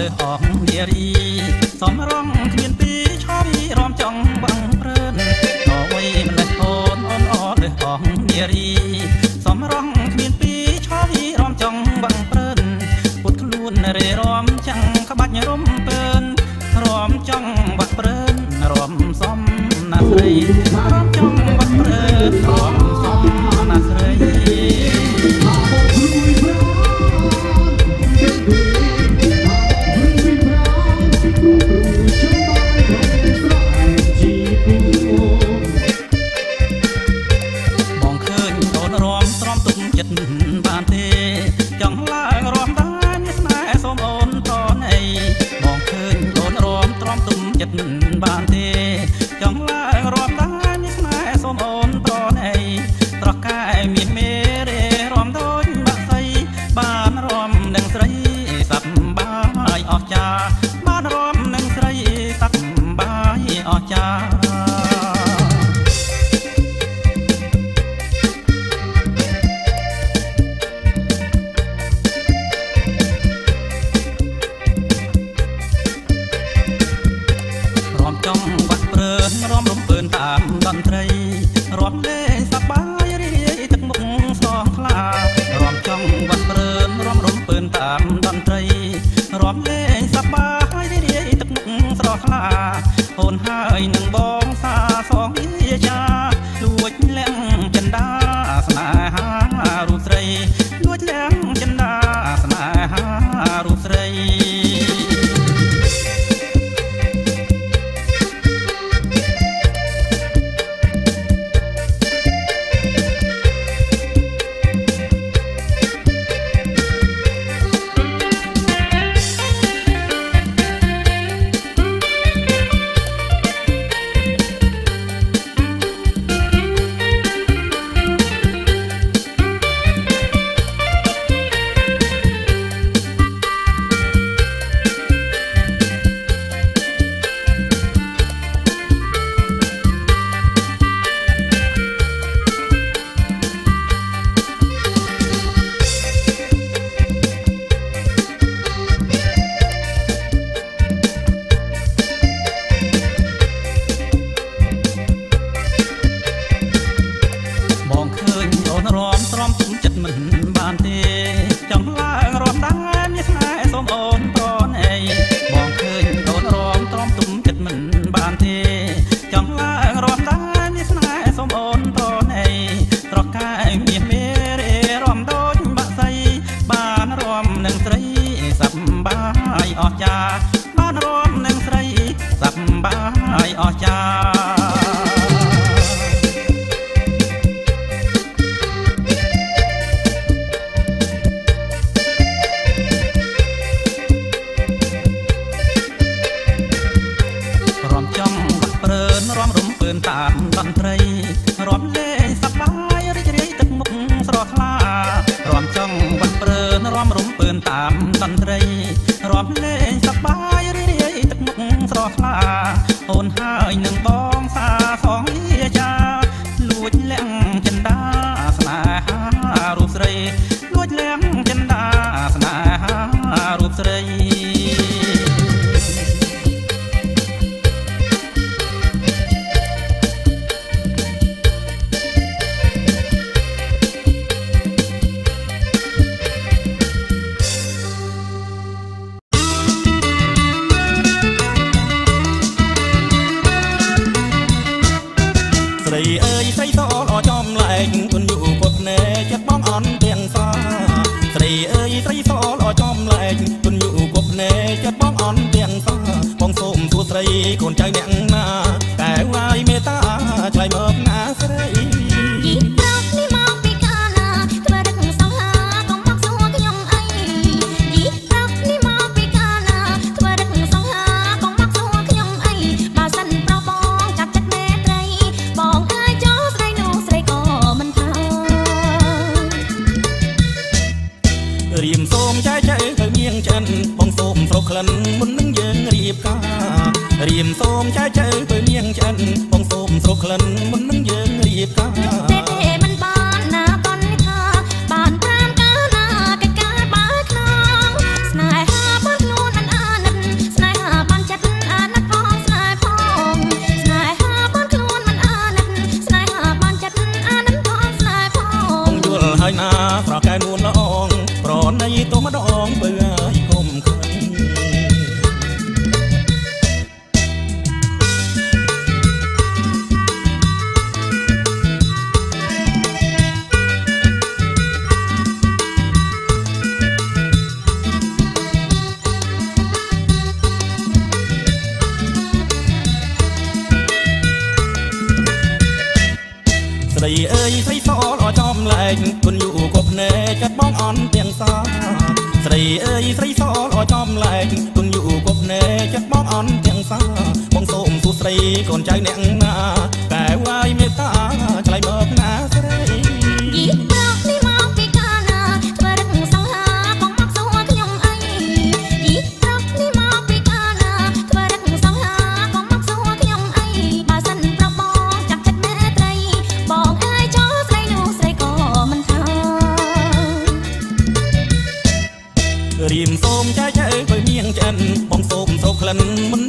លើអងនារីសំរងគ្មានពីឆោពីរំចង់បាំងព្រើនអ្វីម្លេះអូនលើអងនារីសំរងគ្មានពីឆោពីរំចង់បាំងព្រើនពុតខ្លួនរេរំចាំងក្បាច់រំពើនរំចង់បាក់ព្រើនរំសំណាស្រីរំចង់បាក់ព្រើនរំសំណាស្រីបានទេចង់ឡើងរំដែរមានស្នេហ៍សូមអូនប្រណីបងឃើញអូនរំទ្រាំទុំចិត្តបានទេចង់ឡើងរំដែរមានស្នេហ៍សូមអូនប្រណីត្រកែមានមេរេរំដូចបាក់សៃបានរំនឹងស្រីសប្បាយអស្ចារ្យបានរំនឹងស្រីសប្បាយអស្ចារ្យរំរំពើនតាមតន្ត្រីរំលេងសប្បាយរីទឹកមុខស្រស់ថ្លារំចង់វត្តព្រើនរំរំពើនតាមតន្ត្រីរំលេងសប្បាយរីទឹកមុខស្រស់ថ្លាអូនហើយនឹងបងសាសងវាចាលួចលាក់ចិន្តាស្នេហារូបស្រីលួចលាក់ចិន្តាស្នេហារូបស្រីបានទេចង់ឡើងរំដែរមានស្នេហ៍សូមអូនប្រណីបងឃើញអូនរំទ្រាំទុំចិត្តមិនបានទេចង់ឡើងរំដែរមានស្នេហ៍សូមអូនប្រណីត្រកែមានមេរេរំដូចបាក់សៃបានរំនឹងស្រីសប្បាយអស្ចារ្យបានរំនឹងស្រីសប្បាយអស្ចារ្យរំរំពើនតាមតន្ត្រីរំលេងសប្បាយរីករាយទឹកមុខស្រស់ថ្លារំចង់វត្តព្រើនរំរំពើនតាមតន្ត្រីរំលេងសប្បាយរីករាយទឹកមុខស្រស់ថ្លាអូនហើយនឹងបងសាសងវាចាលួចលាក់ចិន្តាស្នេហារូបស្រីលួចលាក់ចិន្តាស្នេហារូបស្រីស្រីអើយស្រីសល្អចំលែងគុនយូកត់ណែចិត្តបងអន់ទាំងសាស្រីអើយស្រីសល្អចំលែងគុនយូកត់ណែចិត្តបងអន់ទាំងសាបងសូមសួរស្រីកូនចៅអ្នកណាកែវហើយមេត្តាឆ្លៃមកណាស្រីយីប្រុសនេះមកពីកាណាធ្វើដឹកសង្ហាកុំមកសួរខ្ញុំអីយីប្រុសនេះមកពីកាណាធ្វើដឹកសង្ហាកុំមកសួរខ្ញុំអីបើសិនប្រុសបងចាត់ចិត្តមេត្រីបងហើយចោលស្រីនោះស្រីក៏មិនថារៀមសូមចែកទៅមៀងចិនបងសូមស្រុកក្លិនមុននឹងយើងរៀបការរៀមសូមចែកទៅមៀងចិនបងសូមស្រុកក្លិនមុននឹងយើងរៀបការទេមិនបានណាបនថាបានតាមកាលណាកិច្ចការបើខ្នងស្នេហាបងខ្លួនអនអាណ យស្រីសល្អចំលែងគុណอยู่គប់ណែចាត់បងអន់ទាំងសាស្រីអើយស្រីសល្អចំលែងគុណอยู่គប់ណែចាត់បងអន់ទាំងសាបងសូមសួស្រីកូនចៅអ្នកណាតែវាយមេត្តាឆ្លៃមកណាស្រីយីប្រកនេះមកពីកាលណាធ្វើរឹកសង្ហាកុំមកសួរខ្ញុំអីយីប្រកនេះមកពីកាលណាធ្វើរឹកសង្ហាកុំមកសួរខ្ញុំអីបើសិនប្របងចាប់ចិត្តមេត្រីបងអើយចោលស្រីនោះស្រីក៏មិនថារៀមសូមចែកបើមៀងចិនបងសូមសោកក្លិនមិន